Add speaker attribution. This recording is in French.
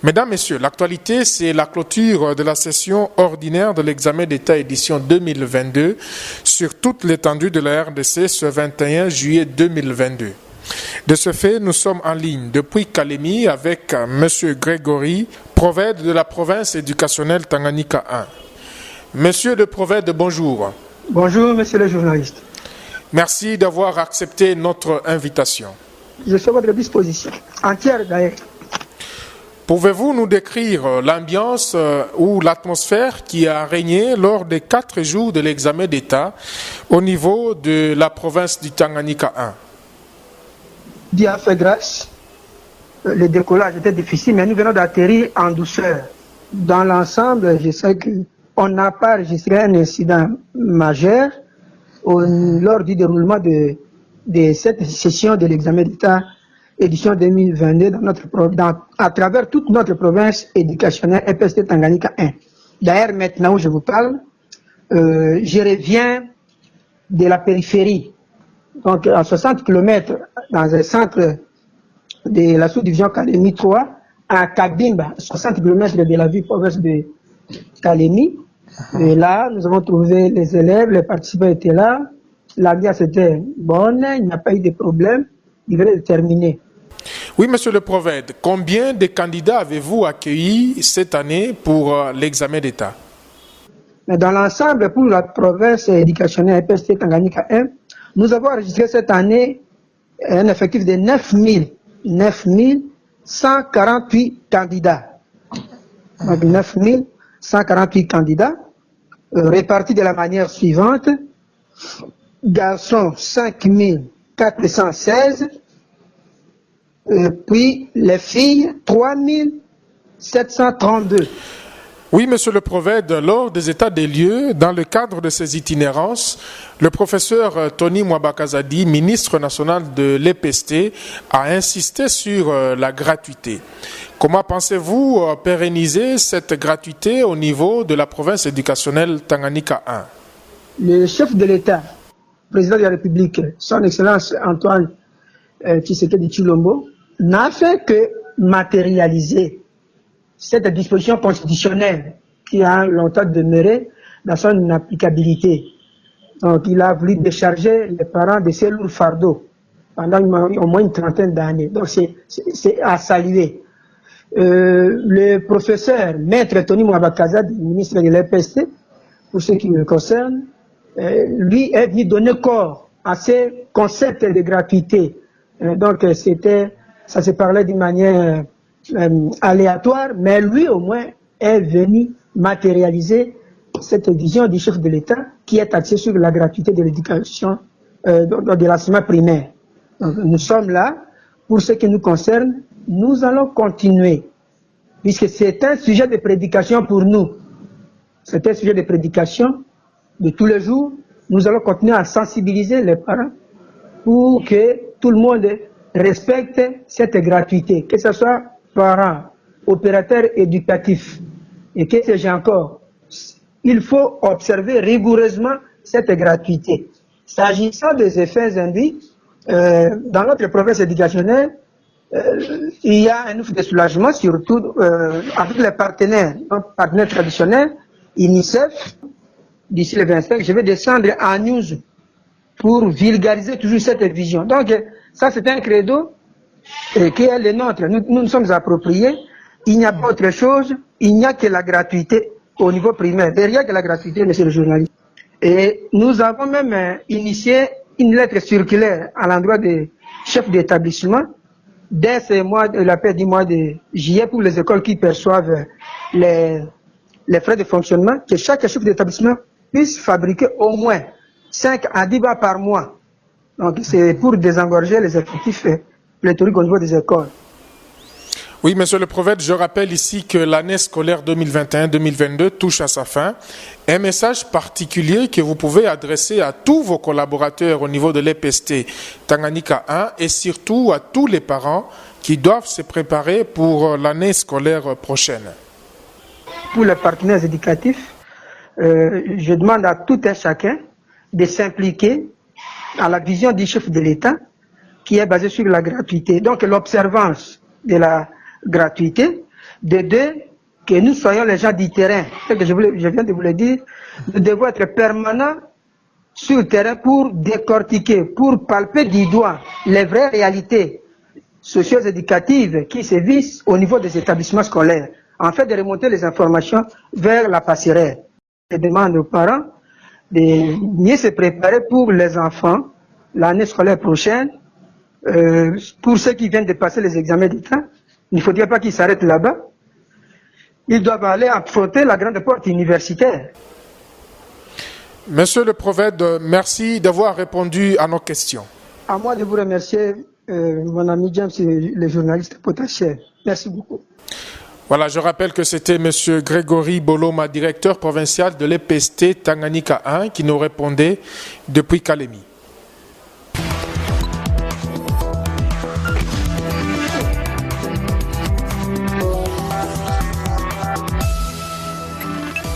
Speaker 1: Mesdames, Messieurs, l'actualité, c'est la clôture de la session ordinaire de l'examen d'État édition 2022 sur toute l'étendue de la RDC ce 21 juillet 2022. De ce fait, nous sommes en ligne depuis Kalemi avec M. Grégory, prophète de la province éducationnelle Tanganyika 1. Monsieur de prophète, bonjour.
Speaker 2: Bonjour, monsieur le journaliste.
Speaker 1: Merci d'avoir accepté notre invitation.
Speaker 2: Je suis à votre disposition, entière d'ailleurs.
Speaker 1: Pouvez-vous nous décrire l'ambiance ou l'atmosphère qui a régné lors des 4 jours de l'examen d'État au niveau de la province du Tanganyika 1?
Speaker 2: Dieu a fait grâce. Le décollage était difficile, mais nous venons d'atterrir en douceur. Dans l'ensemble, je sais qu'on n'a pas enregistré un incident majeur lors du déroulement de cette session de l'examen d'État édition 2022 à travers toute notre province éducationnelle EPST Tanganyika 1. D'ailleurs, maintenant où je vous parle, je reviens de la périphérie, donc à 60 km dans un centre de la sous-division Kalemi 3, à Kabimba, 60 km de la ville province de Kalemi. Et là, nous avons trouvé les élèves, les participants étaient là, l'ambiance était bonne, il n'y a pas eu de problème, il venait de terminer.
Speaker 1: Oui, monsieur le prophète, combien de candidats avez-vous accueillis cette année pour l'examen d'État?
Speaker 2: Dans l'ensemble, pour la province éducationnelle EPST Tanganyika 1, nous avons enregistré cette année un effectif de 9148 candidats. Donc 9148 candidats, répartis de la manière suivante. Garçons 5416, puis les filles 3732.
Speaker 1: Oui, monsieur le prophète, lors des états des lieux, dans le cadre de ces itinérances, le professeur Tony Mwabakazadi, ministre national de l'EPST, a insisté sur la gratuité. Comment pensez-vous pérenniser cette gratuité au niveau de la province éducationnelle Tanganyika 1?
Speaker 2: Le chef de l'État, président de la République, son Excellence Antoine Tshisekedi Tshilombo, n'a fait que matérialiser cette disposition constitutionnelle qui a longtemps demeuré dans son applicabilité. Donc il a voulu décharger les parents de ces lourds fardeaux pendant au moins une trentaine d'années. Donc c'est à saluer. Le professeur Maître Tony Mwabakazadi, ministre de l'EPST, pour ce qui me concerne, lui est venu donner corps à ces concepts de gratuité. Donc ça se parlait d'une manière aléatoire, mais lui au moins est venu matérialiser cette vision du chef de l'État qui est axée sur la gratuité de l'éducation de l'enseignement primaire. Donc, nous sommes là, pour ce qui nous concerne, nous allons continuer, puisque c'est un sujet de prédication pour nous. C'est un sujet de prédication de tous les jours. Nous allons continuer à sensibiliser les parents pour que tout le monde respecte cette gratuité, que ce soit parents, opérateurs éducatifs, et que sais-je encore. Il faut observer rigoureusement cette gratuité. S'agissant des effets induits, dans notre province éducationnelle, il y a un ouf de soulagement, surtout avec les partenaires traditionnels, UNICEF. D'ici le 25, je vais descendre en news pour vulgariser toujours cette vision. Donc, ça c'est un credo qui est le nôtre. Nous nous sommes appropriés. Il n'y a pas autre chose. Il n'y a que la gratuité au niveau primaire. Derrière que la gratuité, monsieur le journaliste. Et nous avons même initié une lettre circulaire à l'endroit des chefs d'établissement dès ce mois de la paix du mois de juillet pour les écoles qui perçoivent les frais de fonctionnement, que chaque chef d'établissement puisse fabriquer au moins 5 à 10 bas par mois. Donc c'est pour désengorger les effectifs pléthoriques au niveau des écoles.
Speaker 1: Oui, monsieur le prophète, je rappelle ici que l'année scolaire 2021-2022 touche à sa fin. Un message particulier que vous pouvez adresser à tous vos collaborateurs au niveau de l'EPST Tanganyika 1 et surtout à tous les parents qui doivent se préparer pour l'année scolaire prochaine.
Speaker 2: Pour les partenaires éducatifs, je demande à tout un chacun de s'impliquer à la vision du chef de l'État qui est basée sur la gratuité. Donc l'observance de la gratuité De deux, que nous soyons les gens du terrain. Ce que je viens de vous le dire, nous devons être permanents sur le terrain pour décortiquer, pour palper du doigt les vraies réalités socio-éducatives qui se vissent au niveau des établissements scolaires, en fait de remonter les informations vers la passerelle. Je demande aux parents de mieux se préparer pour les enfants l'année scolaire prochaine. Pour ceux qui viennent de passer les examens d'État, il ne faudrait pas qu'ils s'arrêtent là-bas. Ils doivent aller affronter la grande porte universitaire.
Speaker 1: Monsieur le prophète, merci d'avoir répondu à nos questions.
Speaker 2: À moi de vous remercier, mon ami James, le journaliste potentiel. Merci beaucoup.
Speaker 1: Voilà, je rappelle que c'était Monsieur Grégory Boloma, directeur provincial de l'EPST Tanganyika 1, qui nous répondait depuis Kalemi.